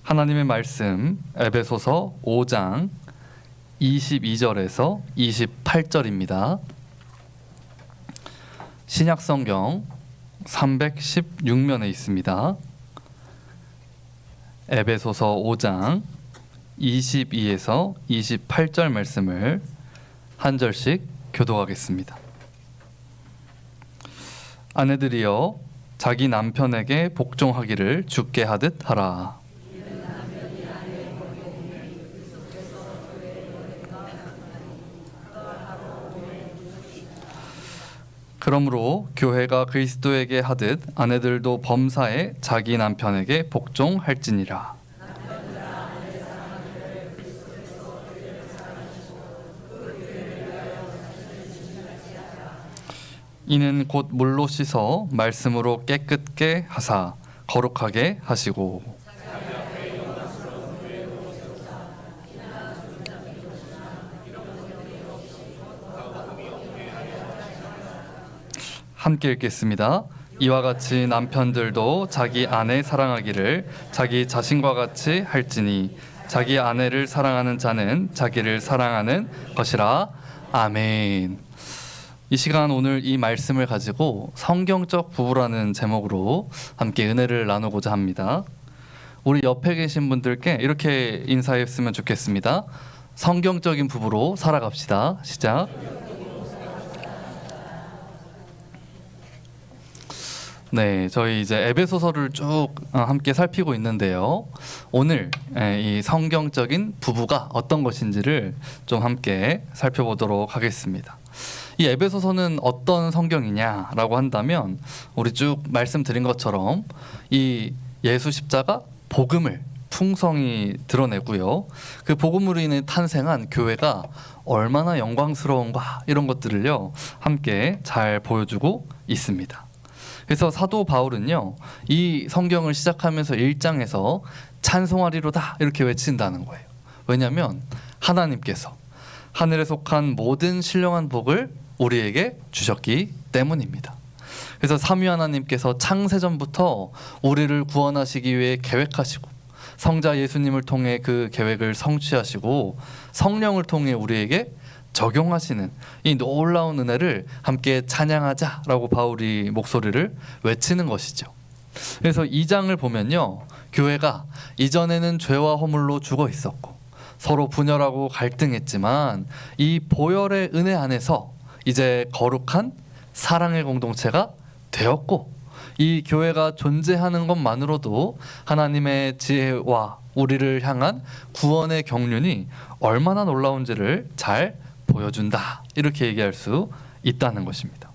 하나님의 말씀 에베소서 5장 22절에서 28절입니다. 신약성경 316면에 있습니다. 에베소서 5장 22에서 28절 말씀을 한 절씩 교독하겠습니다. 아내들이여 자기 남편에게 복종하기를 주께 하듯 하라. 그러므로 교회가 그리스도에게 하듯 아내들도 범사에 자기 남편에게 복종할지니라. 이는 곧 물로 씻어 말씀으로 깨끗게 하사 거룩하게 하시고 함께 읽겠습니다. 이와 같이 남편들도 자기 아내 사랑하기를 자기 자신과 같이 할지니 자기 아내를 사랑하는 자는 자기를 사랑하는 것이라. 아멘. 이 시간 오늘 이 말씀을 가지고 성경적 부부라는 제목으로 함께 은혜를 나누고자 합니다. 우리 옆에 계신 분들께 이렇게 인사했으면 좋겠습니다. 성경적인 부부로 살아갑시다. 시작. 네, 저희 이제 에베소서를 쭉 함께 살피고 있는데요. 오늘 이 성경적인 부부가 어떤 것인지를 좀 함께 살펴보도록 하겠습니다. 이 에베소서는 어떤 성경이냐라고 한다면 우리 쭉 말씀드린 것처럼 이 예수 십자가 복음을 풍성히 드러내고요. 그 복음으로 인해 탄생한 교회가 얼마나 영광스러운가 이런 것들을요 함께 잘 보여주고 있습니다. 그래서 사도 바울은요 이 성경을 시작하면서 1장에서 찬송하리로다 이렇게 외친다는 거예요. 왜냐하면 하나님께서 하늘에 속한 모든 신령한 복을 우리에게 주셨기 때문입니다. 그래서 삼위 하나님께서 창세전부터 우리를 구원하시기 위해 계획하시고 성자 예수님을 통해 그 계획을 성취하시고 성령을 통해 우리에게 적용하시는 이 놀라운 은혜를 함께 찬양하자라고 바울이 목소리를 외치는 것이죠. 그래서 2장을 보면요, 교회가 이전에는 죄와 허물로 죽어 있었고 서로 분열하고 갈등했지만 이 보혈의 은혜 안에서 이제 거룩한 사랑의 공동체가 되었고 이 교회가 존재하는 것만으로도 하나님의 지혜와 우리를 향한 구원의 경륜이 얼마나 놀라운지를 잘 보여준다 이렇게 얘기할 수 있다는 것입니다.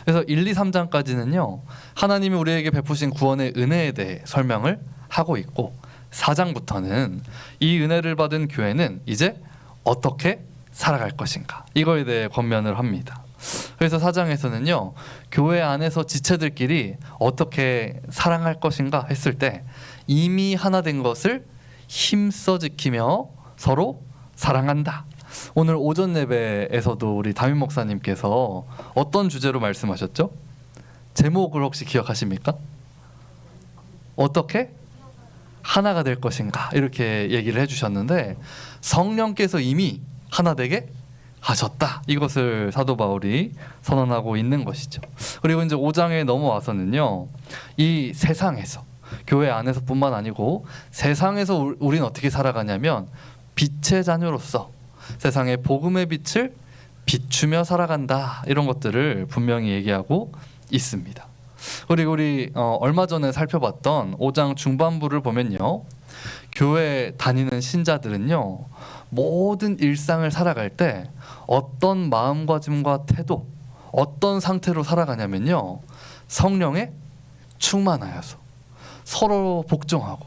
그래서 1, 2, 3장까지는요 하나님이 우리에게 베푸신 구원의 은혜에 대해 설명을 하고 있고 4장부터는 이 은혜를 받은 교회는 이제 어떻게 살아갈 것인가 이거에 대해 권면을 합니다. 그래서 4장에서는요 교회 안에서 지체들끼리 어떻게 사랑할 것인가 했을 때 이미 하나 된 것을 힘써 지키며 서로 사랑한다. 오늘 오전 예배에서도 우리 담임 목사님께서 어떤 주제로 말씀하셨죠? 제목을 혹시 기억하십니까? 어떻게 하나가 될 것인가 이렇게 얘기를 해주셨는데 성령께서 이미 하나 되게 하셨다. 이것을 사도 바울이 선언하고 있는 것이죠. 그리고 이제 5장에 넘어와서는요 이 세상에서 교회 안에서뿐만 아니고 세상에서 우리는 어떻게 살아가냐면 빛의 자녀로서 세상의 복음의 빛을 비추며 살아간다 이런 것들을 분명히 얘기하고 있습니다. 그리고 우리 얼마 전에 살펴봤던 5장 중반부를 보면요 교회 다니는 신자들은요 모든 일상을 살아갈 때 어떤 마음가짐과 태도 어떤 상태로 살아가냐면요 성령에 충만하여서 서로 복종하고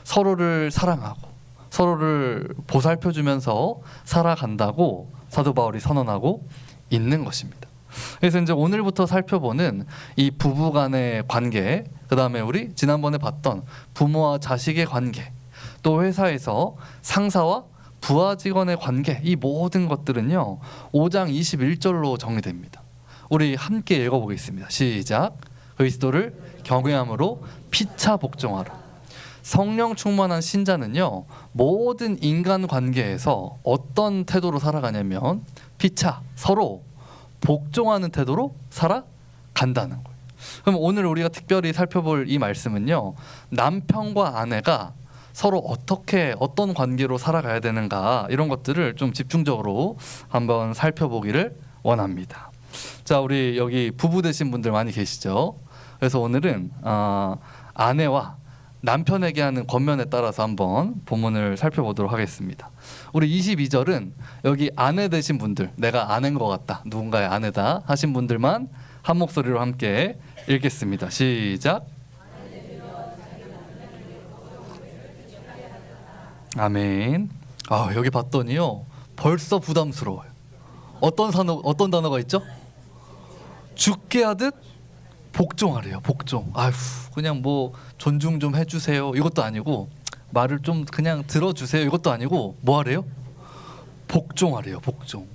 서로를 사랑하고 서로를 보살펴주면서 살아간다고 사도 바울이 선언하고 있는 것입니다. 그래서 이제 오늘부터 살펴보는 이 부부 간의 관계, 그 다음에 우리 지난번에 봤던 부모와 자식의 관계, 또 회사에서 상사와 부하 직원의 관계, 이 모든 것들은요 5장 21절로 정리됩니다. 우리 함께 읽어보겠습니다. 시작. 그리스도를 경외함으로 피차 복종하라. 성령 충만한 신자는요, 모든 인간 관계에서 어떤 태도로 살아가냐면 피차 서로 복종하는 태도로 살아간다는 거예요. 그럼 오늘 우리가 특별히 살펴볼 이 말씀은요, 남편과 아내가 서로 어떤 관계로 살아가야 되는가, 이런 것들을 좀 집중적으로 한번 살펴보기를 원합니다. 자, 우리 여기 부부 되신 분들 많이 계시죠? 그래서 오늘은 아내와 남편에게 하는 권면에 따라서 한번 본문을 살펴보도록 하겠습니다. 우리 22절은 여기 아내 되신 분들, 내가 아내인 것 같다, 누군가의 아내다 하신 분들만 한 목소리로 함께 읽겠습니다. 시작. 아멘. 여기 봤더니요, 벌써 부담스러워요. 어떤 단어가 있죠? 죽게 하듯 복종하래요. 복종. 그냥 뭐 존중 좀 해주세요, 이것도 아니고, 말을 좀 그냥 들어주세요, 이것도 아니고, 뭐 하래요? 복종하래요. 복종.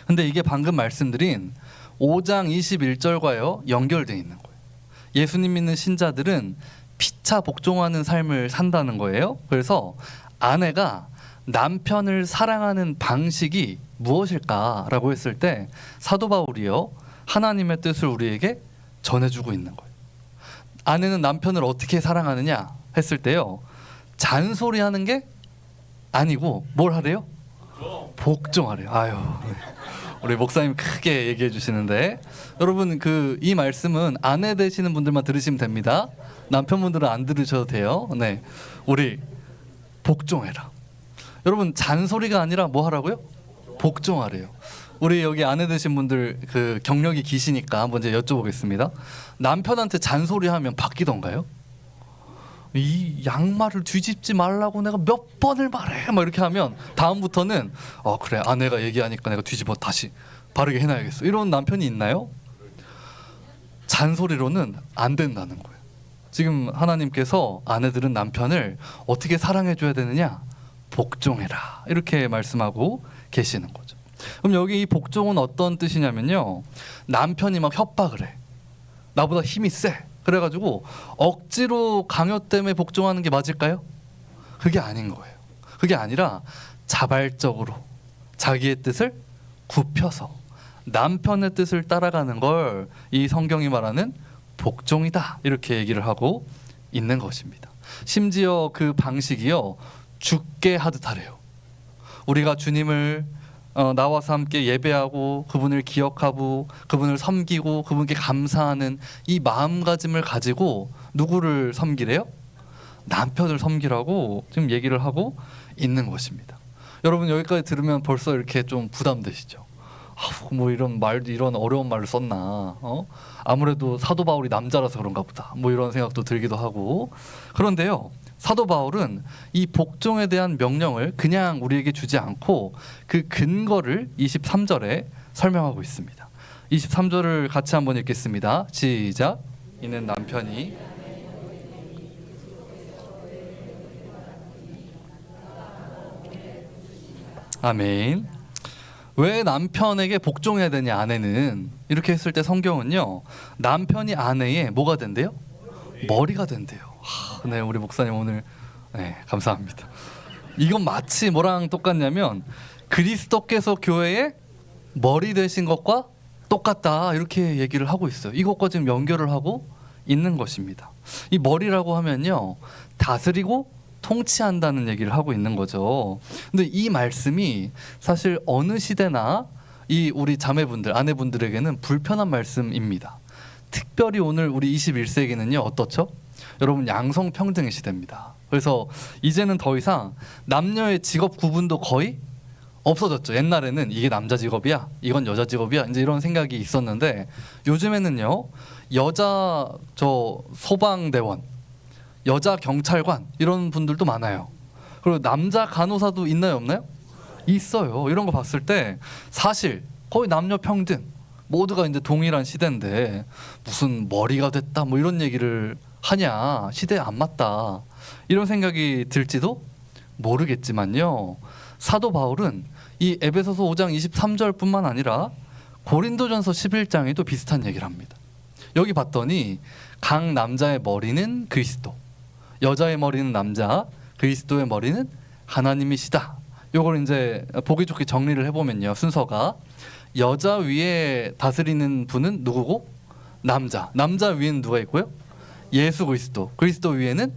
근데 이게 방금 말씀드린 5장 21절과요 연결되어 있는 거예요. 예수님 믿는 신자들은 피차 복종하는 삶을 산다는 거예요. 그래서 아내가 남편을 사랑하는 방식이 무엇일까라고 했을 때 사도 바울이요, 하나님의 뜻을 우리에게 전해주고 있는 거예요. 아내는 남편을 어떻게 사랑하느냐 했을 때요, 잔소리하는 게 아니고 뭘 하래요? 복종하래요. 우리 목사님 크게 얘기해 주시는데, 여러분 이 말씀은 아내 되시는 분들만 들으시면 됩니다. 남편분들은 안 들으셔도 돼요. 네, 우리 복종해라. 여러분 잔소리가 아니라 뭐 하라고요? 복종하래요. 우리 여기 아내 되신 분들 경력이 기시니까 한번 이제 여쭤보겠습니다. 남편한테 잔소리하면 바뀌던가요? 이 양말을 뒤집지 말라고 내가 몇 번을 말해, 막 이렇게 하면 다음부터는 그래, 아내가 얘기하니까 내가 뒤집어 다시 바르게 해놔야겠어, 이런 남편이 있나요? 잔소리로는 안 된다는 거예요. 지금 하나님께서 아내들은 남편을 어떻게 사랑해줘야 되느냐? 복종해라, 이렇게 말씀하고 계시는 거죠. 그럼 여기 이 복종은 어떤 뜻이냐면요, 남편이 막 협박을 해. 나보다 힘이 세. 그래가지고 억지로 강요 때문에 복종하는 게 맞을까요? 그게 아닌 거예요. 그게 아니라 자발적으로 자기의 뜻을 굽혀서 남편의 뜻을 따라가는 걸 이 성경이 말하는 복종이다, 이렇게 얘기를 하고 있는 것입니다. 심지어 그 방식이요, 죽게 하듯 하래요. 우리가 주님을 나와서 함께 예배하고 그분을 기억하고 그분을 섬기고 그분께 감사하는 이 마음가짐을 가지고 누구를 섬기래요? 남편을 섬기라고 지금 얘기를 하고 있는 것입니다. 여러분 여기까지 들으면 벌써 이렇게 좀 부담되시죠? 뭐 이런 어려운 말을 썼나? 아무래도 사도 바울이 남자라서 그런가 보다, 뭐 이런 생각도 들기도 하고. 그런데요, 사도 바울은 이 복종에 대한 명령을 그냥 우리에게 주지 않고 그 근거를 23절에 설명하고 있습니다. 23절을 같이 한번 읽겠습니다. 시작. 이는 남편이 아멘. 왜 남편에게 복종해야 되냐, 아내는? 이렇게 했을 때 성경은요, 남편이 아내의 뭐가 된대요? 머리가 된대요. 네, 우리 목사님 오늘 감사합니다. 이건 마치 뭐랑 똑같냐면 그리스도께서 교회의 머리 되신 것과 똑같다, 이렇게 얘기를 하고 있어요. 이것과 지금 연결을 하고 있는 것입니다. 이 머리라고 하면요, 다스리고 통치한다는 얘기를 하고 있는 거죠. 근데 이 말씀이 사실 어느 시대나 이 우리 자매분들, 아내분들에게는 불편한 말씀입니다. 특별히 오늘 우리 21세기는요 어떻죠? 여러분 양성평등의 시대입니다. 그래서 이제는 더 이상 남녀의 직업 구분도 거의 없어졌죠. 옛날에는 이게 남자 직업이야, 이건 여자 직업이야, 이제 이런 생각이 있었는데, 요즘에는요 여자 소방대원, 여자 경찰관, 이런 분들도 많아요. 그리고 남자 간호사도 있나요, 없나요? 있어요. 이런 거 봤을 때 사실 거의 남녀 평등, 모두가 이제 동일한 시대인데 무슨 머리가 됐다 뭐 이런 얘기를 하냐, 시대에 안 맞다, 이런 생각이 들지도 모르겠지만요, 사도 바울은 이 에베소서 5장 23절뿐만 아니라 고린도전서 11장에도 비슷한 얘기를 합니다. 여기 봤더니 각 남자의 머리는 그리스도, 여자의 머리는 남자, 그리스도의 머리는 하나님이시다. 요걸 이제 보기 좋게 정리를 해보면요, 순서가 여자 위에 다스리는 분은 누구고? 남자. 남자 위에는 누가 있고요? 예수 그리스도. 그리스도 위에는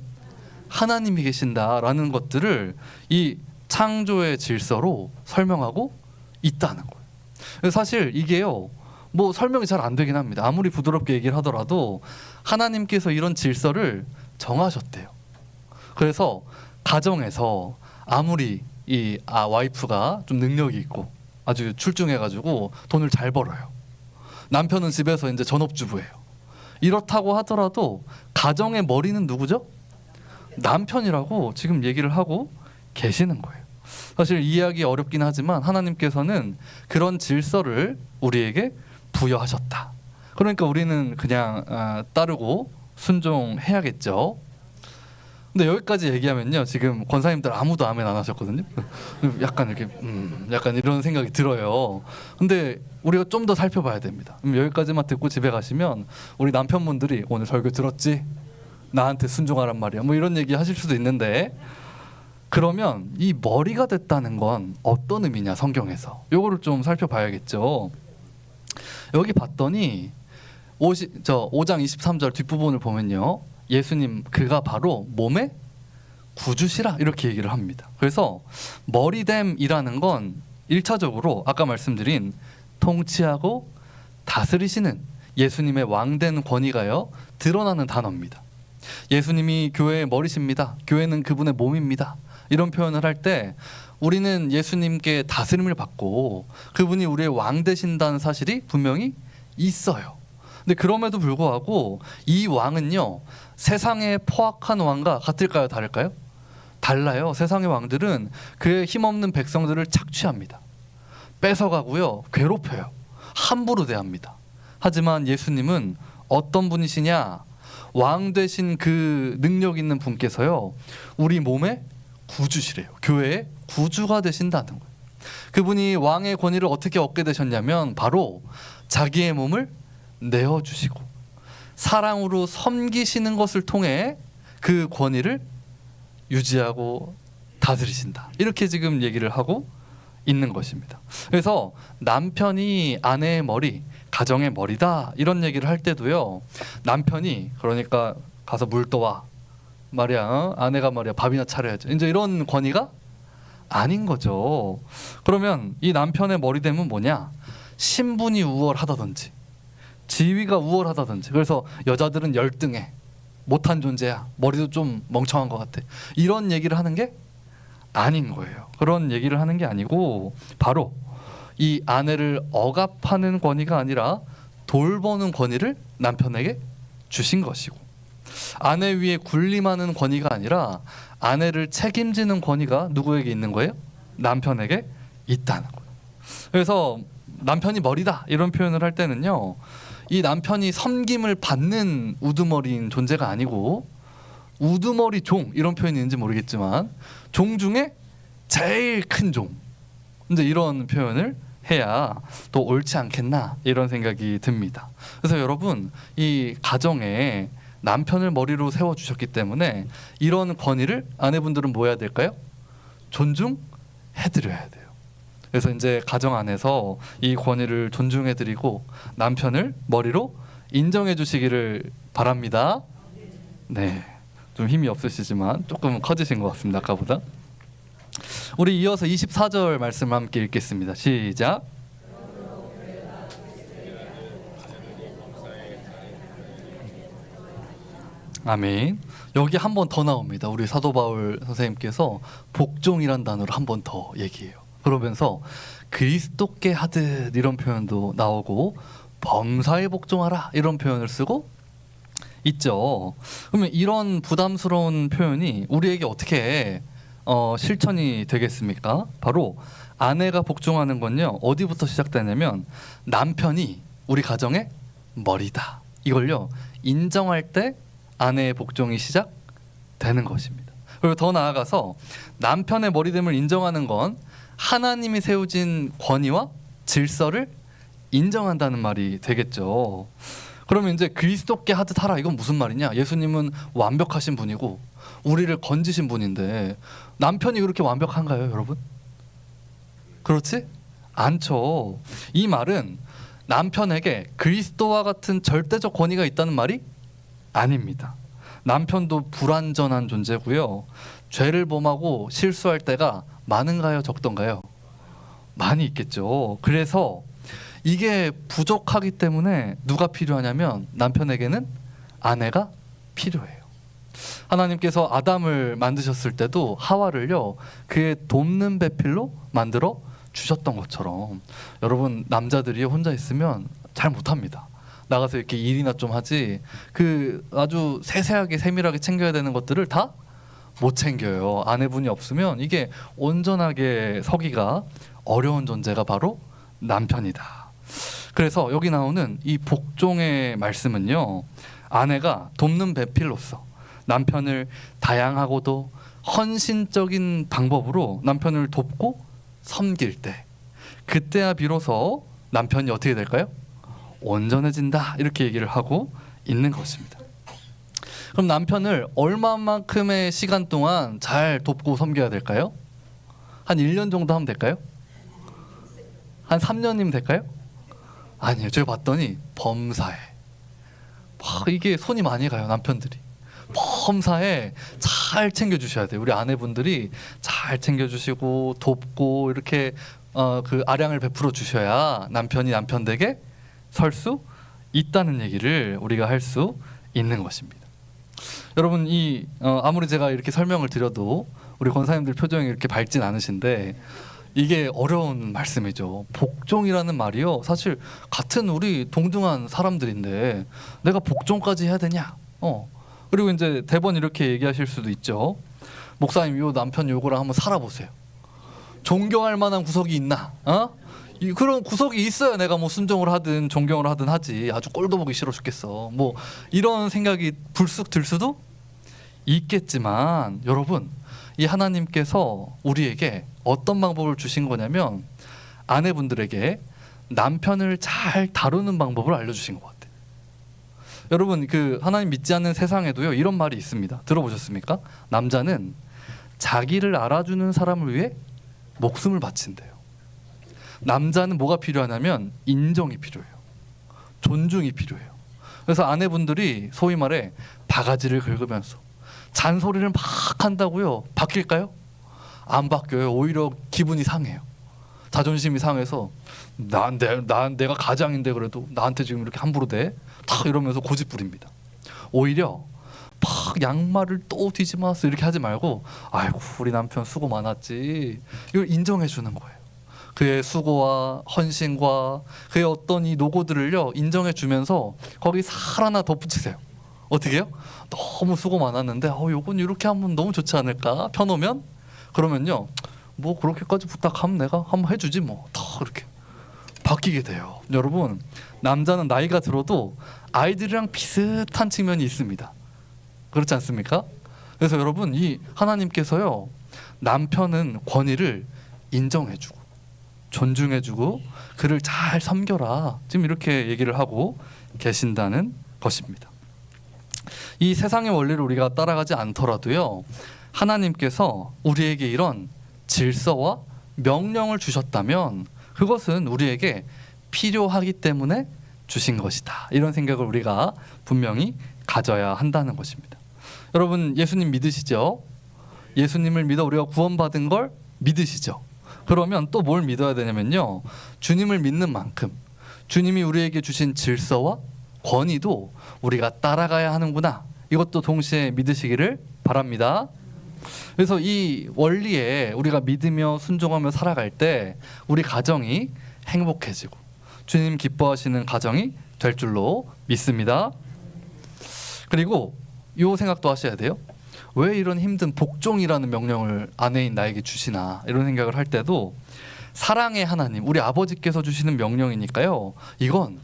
하나님이 계신다라는 것들을 이 창조의 질서로 설명하고 있다는 거예요. 그래서 사실 이게요, 뭐 설명이 잘 안 되긴 합니다. 아무리 부드럽게 얘기를 하더라도 하나님께서 이런 질서를 정하셨대요. 그래서 가정에서 아무리 이 와이프가 좀 능력이 있고 아주 출중해가지고 돈을 잘 벌어요. 남편은 집에서 이제 전업주부예요. 이렇다고 하더라도 가정의 머리는 누구죠? 남편이라고 지금 얘기를 하고 계시는 거예요. 사실 이해하기 어렵긴 하지만 하나님께서는 그런 질서를 우리에게 부여하셨다. 그러니까 우리는 그냥 따르고 순종해야겠죠. 근데 여기까지 얘기하면요, 지금 권사님들 아무도 아멘 안 하셨거든요. 약간 이렇게 약간 이런 생각이 들어요. 근데 우리가 좀 더 살펴봐야 됩니다. 여기까지만 듣고 집에 가시면 우리 남편분들이 오늘 설교 들었지? 나한테 순종하란 말이야. 뭐 이런 얘기 하실 수도 있는데, 그러면 이 머리가 됐다는 건 어떤 의미냐, 성경에서. 요거를 좀 살펴봐야겠죠. 여기 봤더니 5장 23절 뒷부분을 보면요, 예수님 그가 바로 몸의 구주시라 이렇게 얘기를 합니다. 그래서 머리됨이라는 건 1차적으로 아까 말씀드린 통치하고 다스리시는 예수님의 왕된 권위가요 드러나는 단어입니다. 예수님이 교회의 머리십니다. 교회는 그분의 몸입니다. 이런 표현을 할 때 우리는 예수님께 다스림을 받고 그분이 우리의 왕 되신다는 사실이 분명히 있어요. 근데 그럼에도 불구하고 이 왕은요, 세상의 포악한 왕과 같을까요, 다를까요? 달라요. 세상의 왕들은 그의 힘없는 백성들을 착취합니다. 뺏어가고요, 괴롭혀요. 함부로 대합니다. 하지만 예수님은 어떤 분이시냐? 왕 되신 그 능력 있는 분께서요, 우리 몸의 구주시래요. 교회의 구주가 되신다는 거예요. 그분이 왕의 권위를 어떻게 얻게 되셨냐면 바로 자기의 몸을 내어주시고 사랑으로 섬기시는 것을 통해 그 권위를 유지하고 다스리신다. 이렇게 지금 얘기를 하고 있는 것입니다. 그래서 남편이 아내의 머리, 가정의 머리다 이런 얘기를 할 때도요, 남편이 그러니까 가서 물 떠와 말이야, 아내가 말이야 밥이나 차려야지, 이제 이런 권위가 아닌 거죠. 그러면 이 남편의 머리됨은 뭐냐? 신분이 우월하다든지 지위가 우월하다든지, 그래서 여자들은 열등해, 못한 존재야, 머리도 좀 멍청한 것 같아, 이런 얘기를 하는 게 아닌 거예요. 그런 얘기를 하는 게 아니고 바로 이 아내를 억압하는 권위가 아니라 돌보는 권위를 남편에게 주신 것이고, 아내 위에 군림하는 권위가 아니라 아내를 책임지는 권위가 누구에게 있는 거예요? 남편에게 있다는 거예요. 그래서 남편이 머리다 이런 표현을 할 때는요, 이 남편이 섬김을 받는 우두머리인 존재가 아니고 우두머리 종 이런 표현이 있는지 모르겠지만 종 중에 제일 큰 종, 이제 이런 표현을 해야 또 옳지 않겠나 이런 생각이 듭니다. 그래서 여러분, 이 가정에 남편을 머리로 세워주셨기 때문에 이런 권위를 아내분들은 뭐 해야 될까요? 존중해드려야 돼요. 그래서 이제 가정 안에서 이 권위를 존중해드리고 남편을 머리로 인정해주시기를 바랍니다. 네, 좀 힘이 없으시지만 조금 커지신 것 같습니다, 아까보다. 우리 이어서 24절 말씀 함께 읽겠습니다. 시작. 아멘. 여기 한 번 더 나옵니다. 우리 사도 바울 선생님께서 복종이란 단어를 한 번 더 얘기해요. 그러면서 그리스도께 하듯 이런 표현도 나오고 범사에 복종하라 이런 표현을 쓰고 있죠. 그러면 이런 부담스러운 표현이 우리에게 어떻게 실천이 되겠습니까? 바로 아내가 복종하는 건요, 어디부터 시작되냐면 남편이 우리 가정의 머리다, 이걸요 인정할 때 아내의 복종이 시작되는 것입니다. 그리고 더 나아가서 남편의 머리됨을 인정하는 건 하나님이 세우신 권위와 질서를 인정한다는 말이 되겠죠. 그러면 이제 그리스도께 하듯 하라, 이건 무슨 말이냐? 예수님은 완벽하신 분이고 우리를 건지신 분인데 남편이 그렇게 완벽한가요, 여러분? 그렇지? 않죠. 이 말은 남편에게 그리스도와 같은 절대적 권위가 있다는 말이 아닙니다. 남편도 불완전한 존재고요. 죄를 범하고 실수할 때가 많은가요, 적던가요? 많이 있겠죠. 그래서 이게 부족하기 때문에 누가 필요하냐면 남편에게는 아내가 필요해요. 하나님께서 아담을 만드셨을 때도 하와를요, 그의 돕는 배필로 만들어 주셨던 것처럼 여러분, 남자들이 혼자 있으면 잘 못합니다. 나가서 이렇게 일이나 좀 하지 그 아주 세세하게 세밀하게 챙겨야 되는 것들을 다 못 챙겨요. 아내분이 없으면 이게 온전하게 서기가 어려운 존재가 바로 남편이다. 그래서 여기 나오는 이 복종의 말씀은요, 아내가 돕는 배필로서 남편을 다양하고도 헌신적인 방법으로 남편을 돕고 섬길 때, 그때야 비로소 남편이 어떻게 될까요? 온전해진다, 이렇게 얘기를 하고 있는 것입니다. 그럼 남편을 얼마만큼의 시간 동안 잘 돕고 섬겨야 될까요? 한 1년 정도 하면 될까요? 한 3년이면 될까요? 아니에요. 제가 봤더니 범사에 이게 손이 많이 가요. 남편들이 범사에 잘 챙겨주셔야 돼요. 우리 아내분들이 잘 챙겨주시고 돕고 이렇게 그 아량을 베풀어 주셔야 남편이 남편 댁에 설 수 있다는 얘기를 우리가 할 수 있는 것입니다. 여러분, 이 아무리 제가 이렇게 설명을 드려도 우리 권사님들 표정이 이렇게 밝진 않으신데 이게 어려운 말씀이죠. 복종이라는 말이요, 사실 같은 우리 동등한 사람들인데 내가 복종까지 해야 되냐? 그리고 이제 대번 이렇게 얘기하실 수도 있죠. 목사님, 요 남편 요거랑 한번 살아보세요. 존경할 만한 구석이 있나? 그런 구석이 있어야 내가 뭐 순종을 하든 존경을 하든 하지. 아주 꼴도 보기 싫어 죽겠어. 뭐 이런 생각이 불쑥 들 수도 있겠지만, 여러분, 이 하나님께서 우리에게 어떤 방법을 주신 거냐면 아내분들에게 남편을 잘 다루는 방법을 알려주신 것 같아요. 여러분, 그 하나님 믿지 않는 세상에도요, 이런 말이 있습니다. 들어보셨습니까? 남자는 자기를 알아주는 사람을 위해 목숨을 바친대요. 남자는 뭐가 필요하냐면 인정이 필요해요. 존중이 필요해요. 그래서 아내분들이 소위 말해 바가지를 긁으면서 잔소리를 막 한다고요, 바뀔까요? 안 바뀌어요. 오히려 기분이 상해요. 자존심이 상해서 내가 가장인데 그래도 나한테 지금 이렇게 함부로 대? 탁 이러면서 고집 부립니다. 오히려 막 양말을 또 뒤집어서 이렇게 하지 말고, 아이고 우리 남편 수고 많았지, 이걸 인정해 주는 거예요. 그의 수고와 헌신과 그의 어떤 이 노고들을요 인정해 주면서 거기 살 하나 덧붙이세요. 어떻게 해요? 너무 수고 많았는데 요건 이렇게 하면 너무 좋지 않을까? 펴놓으면, 그러면요, 뭐 그렇게까지 부탁하면 내가 한번 해주지 뭐, 더 이렇게 바뀌게 돼요. 여러분, 남자는 나이가 들어도 아이들이랑 비슷한 측면이 있습니다. 그렇지 않습니까? 그래서 여러분, 이 하나님께서요, 남편은 권위를 인정해주고 존중해주고 그를 잘 섬겨라, 지금 이렇게 얘기를 하고 계신다는 것입니다. 이 세상의 원리를 우리가 따라가지 않더라도요, 하나님께서 우리에게 이런 질서와 명령을 주셨다면 그것은 우리에게 필요하기 때문에 주신 것이다, 이런 생각을 우리가 분명히 가져야 한다는 것입니다. 여러분, 예수님 믿으시죠? 예수님을 믿어 우리가 구원받은 걸 믿으시죠? 그러면 또 뭘 믿어야 되냐면요, 주님을 믿는 만큼 주님이 우리에게 주신 질서와 권위도 우리가 따라가야 하는구나, 이것도 동시에 믿으시기를 바랍니다. 그래서 이 원리에 우리가 믿으며 순종하며 살아갈 때 우리 가정이 행복해지고 주님 기뻐하시는 가정이 될 줄로 믿습니다. 그리고 이 생각도 하셔야 돼요. 왜 이런 힘든 복종이라는 명령을 아내인 나에게 주시나, 이런 생각을 할 때도 사랑의 하나님, 우리 아버지께서 주시는 명령이니까요, 이건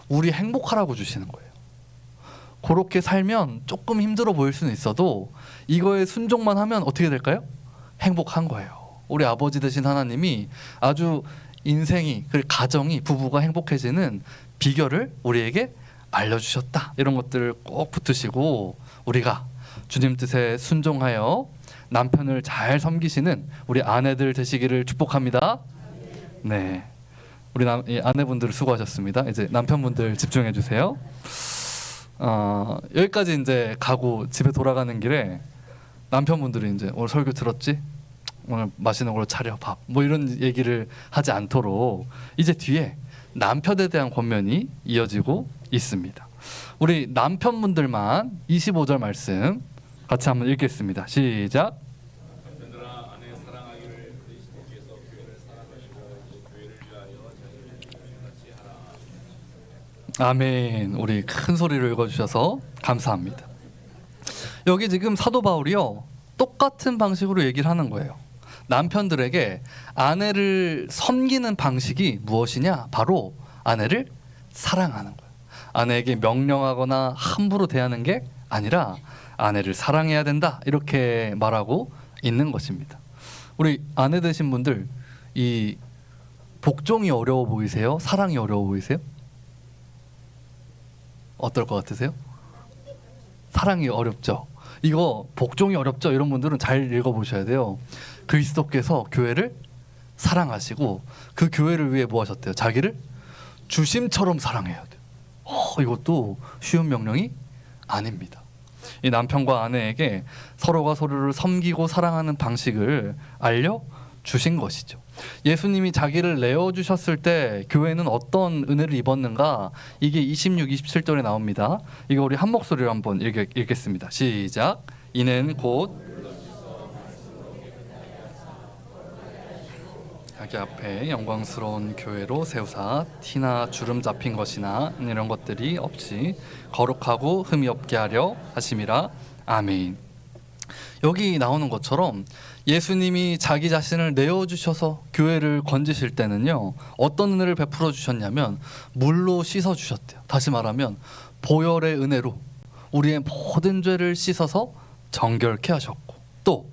우리 행복하라고 주시는 거예요. 그렇게 살면 조금 힘들어 보일 수는 있어도 이거에 순종만 하면 어떻게 될까요? 행복한 거예요. 우리 아버지 되신 하나님이 아주 인생이, 가정이, 부부가 행복해지는 비결을 우리에게 알려주셨다. 이런 것들을 꼭 붙으시고 우리가 주님 뜻에 순종하여 남편을 잘 섬기시는 우리 아내들 되시기를 축복합니다. 네, 우리 아내분들 수고하셨습니다. 이제 남편분들 집중해 주세요. 여기까지 이제 가고 집에 돌아가는 길에 남편분들이 이제 오늘 설교 들었지? 오늘 맛있는 걸로 차려 밥 뭐 이런 얘기를 하지 않도록 이제 뒤에 남편에 대한 권면이 이어지고 있습니다. 우리 남편분들만 25절 말씀 같이 한번 읽겠습니다. 시작. 남편들아 아내 사랑하기를 그리스도께서 교회를 사랑하시고 또 교회를 위하여 자기를 주님 같이 하라. 아멘. 우리 큰 소리로 읽어주셔서 감사합니다. 여기 지금 사도 바울이요 똑같은 방식으로 얘기를 하는 거예요. 남편들에게 아내를 섬기는 방식이 무엇이냐? 바로 아내를 사랑하는 거예요. 아내에게 명령하거나 함부로 대하는 게 아니라 아내를 사랑해야 된다 이렇게 말하고 있는 것입니다. 우리 아내 되신 분들 이 복종이 어려워 보이세요? 사랑이 어려워 보이세요? 어떨 것 같으세요? 사랑이 어렵죠. 이거 복종이 어렵죠. 이런 분들은 잘 읽어보셔야 돼요. 그리스도께서 교회를 사랑하시고 그 교회를 위해 뭐 하셨대요? 자기를 주심처럼 사랑해야 돼요. 이것도 쉬운 명령이 아닙니다. 이 남편과 아내에게 서로가 서로를 섬기고 사랑하는 방식을 알려주신 것이죠. 예수님이 자기를 내어주셨을 때 교회는 어떤 은혜를 입었는가? 이게 26, 27절에 나옵니다. 이거 우리 한 목소리로 한번 읽겠습니다. 시작. 이는 곧 자기 앞에 영광스러운 교회로 세우사 티나 주름 잡힌 것이나 이런 것들이 없이 거룩하고 흠이 없게 하려 하심이라. 아멘. 여기 나오는 것처럼 예수님이 자기 자신을 내어주셔서 교회를 건지실 때는요 어떤 은혜를 베풀어 주셨냐면 물로 씻어 주셨대요. 다시 말하면 보혈의 은혜로 우리의 모든 죄를 씻어서 정결케 하셨고 또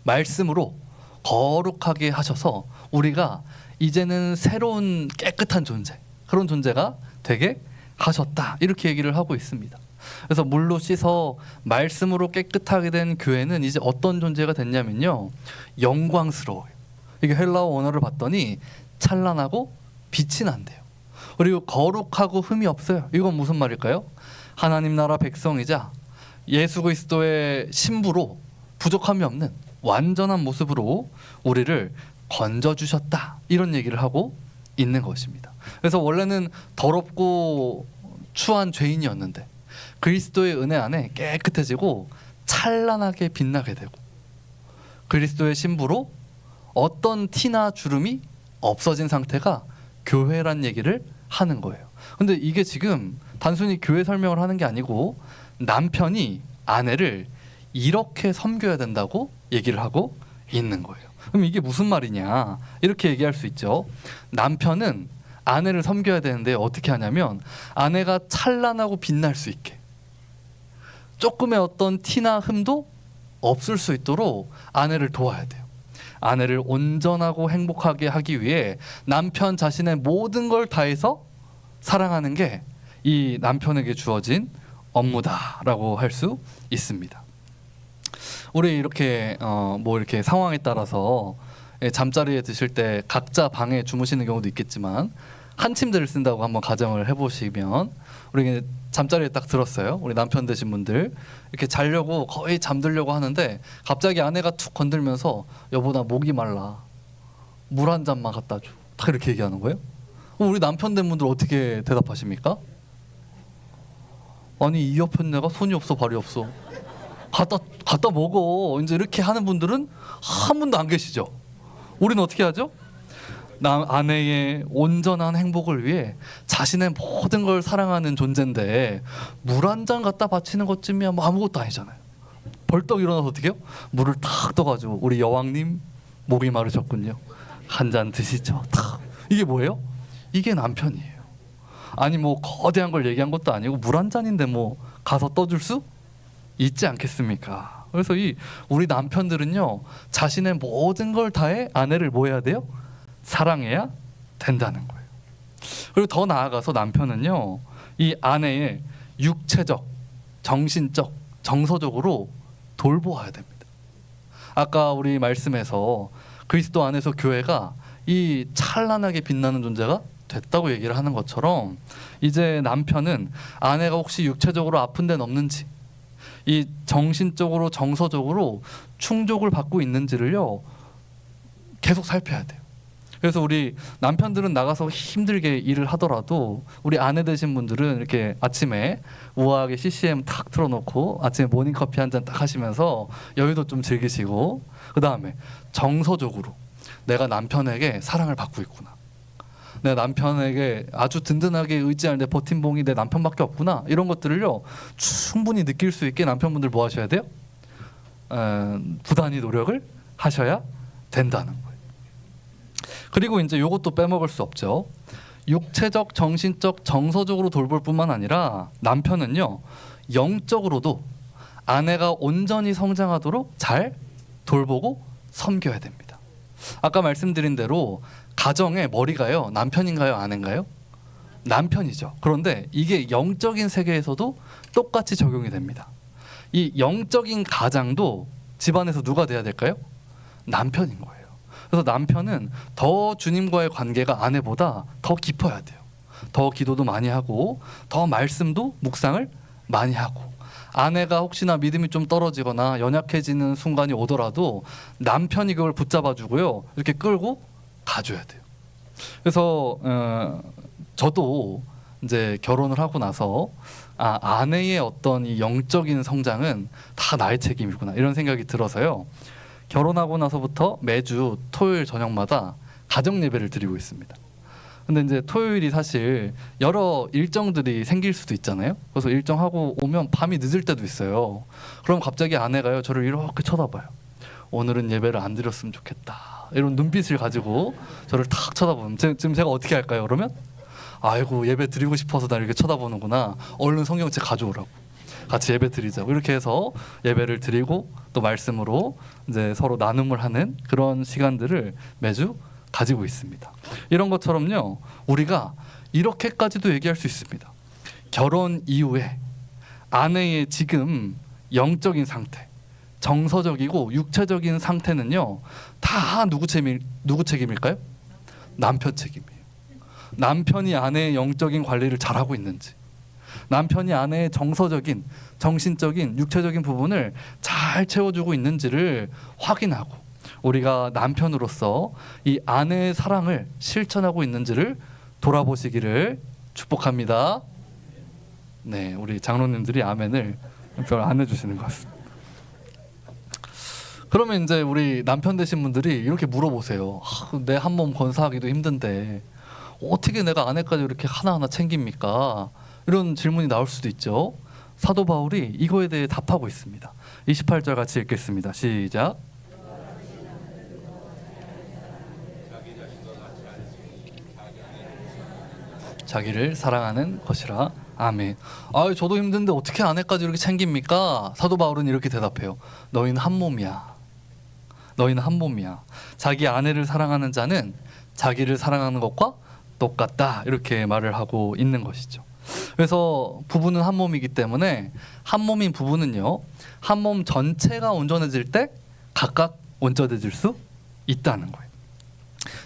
말씀으로 거룩하게 하셔서 우리가 이제는 새로운 깨끗한 존재, 그런 존재가 되게 하셨다 이렇게 얘기를 하고 있습니다. 그래서 물로 씻어 말씀으로 깨끗하게 된 교회는 이제 어떤 존재가 됐냐면요 영광스러워요. 이게 헬라어 원어를 봤더니 찬란하고 빛이 난대요. 그리고 거룩하고 흠이 없어요. 이건 무슨 말일까요? 하나님 나라 백성이자 예수 그리스도의 신부로 부족함이 없는 완전한 모습으로 우리를 건져주셨다 이런 얘기를 하고 있는 것입니다. 그래서 원래는 더럽고 추한 죄인이었는데 그리스도의 은혜 안에 깨끗해지고 찬란하게 빛나게 되고 그리스도의 신부로 어떤 티나 주름이 없어진 상태가 교회란 얘기를 하는 거예요. 근데 이게 지금 단순히 교회 설명을 하는 게 아니고 남편이 아내를 이렇게 섬겨야 된다고 얘기를 하고 있는 거예요. 그럼 이게 무슨 말이냐 이렇게 얘기할 수 있죠. 남편은 아내를 섬겨야 되는데 어떻게 하냐면 아내가 찬란하고 빛날 수 있게 조금의 어떤 티나 흠도 없을 수 있도록 아내를 도와야 돼요. 아내를 온전하고 행복하게 하기 위해 남편 자신의 모든 걸 다해서 사랑하는 게 이 남편에게 주어진 업무다라고 할 수 있습니다. 우리 이렇게 뭐 이렇게 상황에 따라서 잠자리에 드실 때 각자 방에 주무시는 경우도 있겠지만 한 침대를 쓴다고 한번 가정을 해보시면 우리 잠자리에 딱 들었어요. 우리 남편 되신 분들 이렇게 자려고 거의 잠들려고 하는데 갑자기 아내가 툭 건들면서 여보 나 목이 말라 물 한 잔만 갖다 줘 딱 이렇게 얘기하는 거예요. 그럼 우리 남편 된 분들 어떻게 대답하십니까? 아니 이 옆엔 내가 손이 없어 발이 없어 갖다 먹어 이제 이렇게 하는 분들은 한 분도 안 계시죠. 우리는 어떻게 하죠? 아내의 온전한 행복을 위해 자신의 모든 걸 사랑하는 존재인데 물 한 잔 갖다 바치는 것쯤이야 뭐 아무것도 아니잖아요. 벌떡 일어나서 어떻게 해요? 물을 탁 떠가지고 우리 여왕님 목이 마르셨군요. 한 잔 드시죠. 탁. 이게 뭐예요? 이게 남편이에요. 아니 뭐 거대한 걸 얘기한 것도 아니고 물 한 잔인데 뭐 가서 떠줄 수 있지 않겠습니까? 그래서 우리 남편들은요 자신의 모든 걸 다해 아내를 뭐 해야 돼요? 사랑해야 된다는 거예요. 그리고 더 나아가서 남편은요 이 아내의 육체적, 정신적, 정서적으로 돌보아야 됩니다. 아까 우리 말씀에서 그리스도 안에서 교회가 이 찬란하게 빛나는 존재가 됐다고 얘기를 하는 것처럼 이제 남편은 아내가 혹시 육체적으로 아픈 데는 없는지, 이 정신적으로 정서적으로 충족을 받고 있는지를요 계속 살펴야 돼요. 그래서 우리 남편들은 나가서 힘들게 일을 하더라도 우리 아내 되신 분들은 이렇게 아침에 우아하게 CCM 탁 틀어놓고 아침에 모닝커피 한 잔 딱 하시면서 여유도 좀 즐기시고, 그 다음에 정서적으로 내가 남편에게 사랑을 받고 있구나, 내 남편에게 아주 든든하게 의지할 내 버팀목이 내 남편밖에 없구나, 이런 것들을요 충분히 느낄 수 있게 남편분들 뭐 하셔야 돼요? 부단히 노력을 하셔야 된다는 거예요. 그리고 이제 이것도 빼먹을 수 없죠. 육체적, 정신적, 정서적으로 돌볼 뿐만 아니라 남편은요 영적으로도 아내가 온전히 성장하도록 잘 돌보고 섬겨야 됩니다. 아까 말씀드린 대로 가정의 머리가요 남편인가요, 아내인가요? 남편이죠. 그런데 이게 영적인 세계에서도 똑같이 적용이 됩니다. 이 영적인 가장도 집안에서 누가 돼야 될까요? 남편인 거예요. 그래서 남편은 더 주님과의 관계가 아내보다 더 깊어야 돼요. 더 기도도 많이 하고 더 말씀도 묵상을 많이 하고, 아내가 혹시나 믿음이 좀 떨어지거나 연약해지는 순간이 오더라도 남편이 그걸 붙잡아 주고요 이렇게 끌고 가줘야 돼요. 그래서 저도 이제 결혼을 하고 나서 아내의 어떤 이 영적인 성장은 다 나의 책임이구나 이런 생각이 들어서요, 결혼하고 나서부터 매주 토요일 저녁마다 가정 예배를 드리고 있습니다. 근데 이제 토요일이 사실 여러 일정들이 생길 수도 있잖아요. 그래서 일정하고 오면 밤이 늦을 때도 있어요. 그럼 갑자기 아내가요 저를 이렇게 쳐다봐요. 오늘은 예배를 안 드렸으면 좋겠다, 이런 눈빛을 가지고 저를 탁 쳐다보면 지금 제가 어떻게 할까요? 그러면 아이고 예배 드리고 싶어서 나 이렇게 쳐다보는구나, 얼른 성경책 가져오라고, 같이 예배 드리자고, 이렇게 해서 예배를 드리고 또 말씀으로 이제 서로 나눔을 하는 그런 시간들을 매주 가지고 있습니다. 이런 것처럼요 우리가 이렇게까지도 얘기할 수 있습니다. 결혼 이후에 아내의 지금 영적인 상태, 정서적이고 육체적인 상태는요 다 누구 책임일까요? 남편 책임이에요. 남편이 아내의 영적인 관리를 잘하고 있는지, 남편이 아내의 정서적인, 정신적인, 육체적인 부분을 잘 채워주고 있는지를 확인하고 우리가 남편으로서 이 아내의 사랑을 실천하고 있는지를 돌아보시기를 축복합니다. 네, 우리 장로님들이 아멘을 별 안 해주시는 것 같습니다. 그러면 이제 우리 남편 되신 분들이 이렇게 물어보세요. 내 한 몸 건사하기도 힘든데 어떻게 내가 아내까지 이렇게 하나하나 챙깁니까? 이런 질문이 나올 수도 있죠. 사도 바울이 이거에 대해 답하고 있습니다. 28절 같이 읽겠습니다. 시작. 자기를 사랑하는 것이라. 아멘. 저도 힘든데 어떻게 아내까지 이렇게 챙깁니까? 사도 바울은 이렇게 대답해요. 너희는 한 몸이야. 너희는 한 몸이야. 자기 아내를 사랑하는 자는 자기를 사랑하는 것과 똑같다, 이렇게 말을 하고 있는 것이죠. 그래서 부부는 한 몸이기 때문에 한 몸인 부부는요 한 몸 전체가 온전해질 때 각각 온전해질 수 있다는 거예요.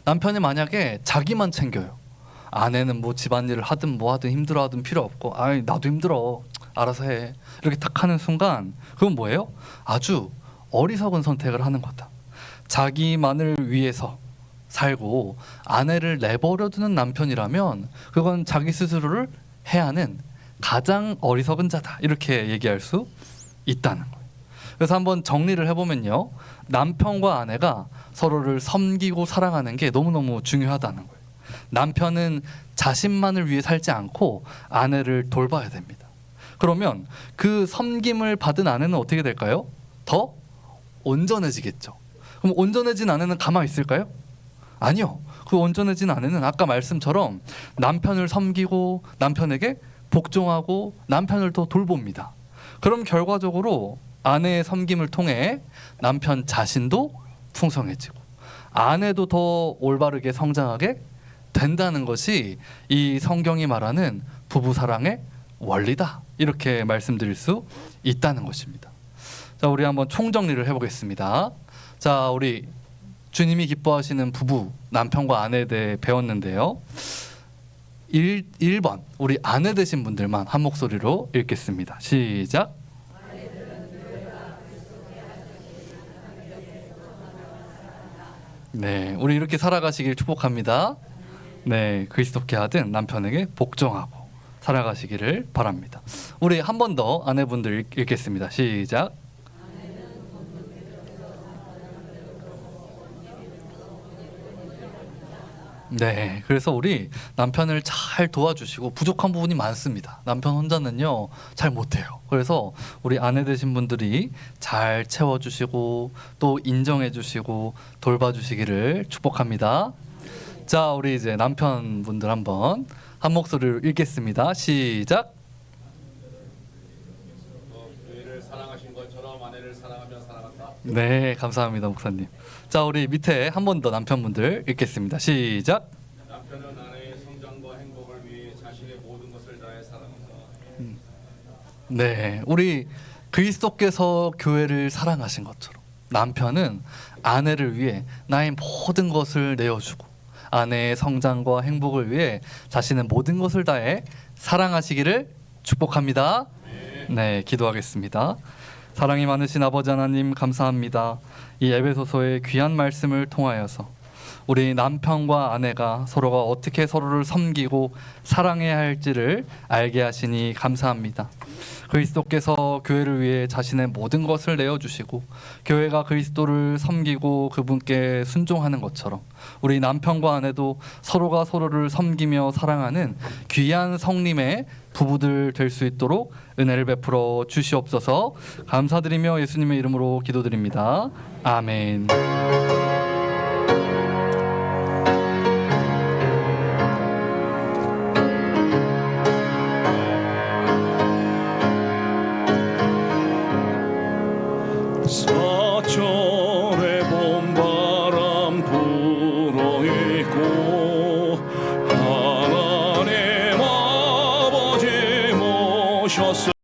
남편이 만약에 자기만 챙겨요, 아내는 뭐 집안일을 하든 뭐 하든 힘들어하든 필요 없고 나도 힘들어 알아서 해, 이렇게 딱 하는 순간 그건 뭐예요? 아주 어리석은 선택을 하는 거다. 자기만을 위해서 살고 아내를 내버려두는 남편이라면 그건 자기 스스로를 해하는 가장 어리석은 자다, 이렇게 얘기할 수 있다는 거예요. 그래서 한번 정리를 해보면요, 남편과 아내가 서로를 섬기고 사랑하는 게 너무너무 중요하다는 거예요. 남편은 자신만을 위해 살지 않고 아내를 돌봐야 됩니다. 그러면 그 섬김을 받은 아내는 어떻게 될까요? 더 온전해지겠죠. 그럼 온전해진 아내는 가만히 있을까요? 아니요. 그 온전해진 아내는 아까 말씀처럼 남편을 섬기고 남편에게 복종하고 남편을 더 돌봅니다. 그럼 결과적으로 아내의 섬김을 통해 남편 자신도 풍성해지고 아내도 더 올바르게 성장하게 된다는 것이 이 성경이 말하는 부부 사랑의 원리다. 이렇게 말씀드릴 수 있다는 것입니다. 자, 우리 한번 총정리를 해보겠습니다. 자, 우리 주님이 기뻐하시는 부부, 남편과 아내에 대해 배웠는데요. 1번 우리 아내 되신 분들만 한 목소리로 읽겠습니다. 시작. 네, 우리 이렇게 살아가시길 축복합니다. 네, 그리스도께 하든 남편에게 복종하고 살아가시기를 바랍니다. 우리 한 번 더 아내분들 읽겠습니다. 시작. 네, 그래서 우리 남편을 잘 도와주시고 부족한 부분이 많습니다. 남편 혼자는요 잘 못해요. 그래서 우리 아내 되신 분들이 잘 채워주시고 또 인정해주시고 돌봐주시기를 축복합니다. 자, 우리 이제 남편분들 한번 한 목소리로 읽겠습니다. 시작. 교회를 사랑하신 것처럼 아내를 사랑하며 사랑한다. 네, 감사합니다, 목사님. 자, 우리 밑에 한 번 더 남편분들 읽겠습니다. 시작. 남편은 아내의 성장과 행복을 위해 자신의 모든 것을 다해 사랑한다. 네, 우리 그리스도께서 교회를 사랑하신 것처럼 남편은 아내를 위해 나의 모든 것을 내어주고 아내의 성장과 행복을 위해 자신의 모든 것을 다해 사랑하시기를 축복합니다. 네, 기도하겠습니다. 사랑이 많으신 아버지 하나님 감사합니다. 이 에베소서의 귀한 말씀을 통하여서 우리 남편과 아내가 서로가 어떻게 서로를 섬기고 사랑해야 할지를 알게 하시니 감사합니다. 그리스도께서 교회를 위해 자신의 모든 것을 내어주시고 교회가 그리스도를 섬기고 그분께 순종하는 것처럼 우리 남편과 아내도 서로가 서로를 섬기며 사랑하는 귀한 성림의 부부들 될 수 있도록 은혜를 베풀어 주시옵소서. 감사드리며 예수님의 이름으로 기도드립니다. 아멘. 서쪽에 봄바람 불어있고 하나님 아버지 모셨으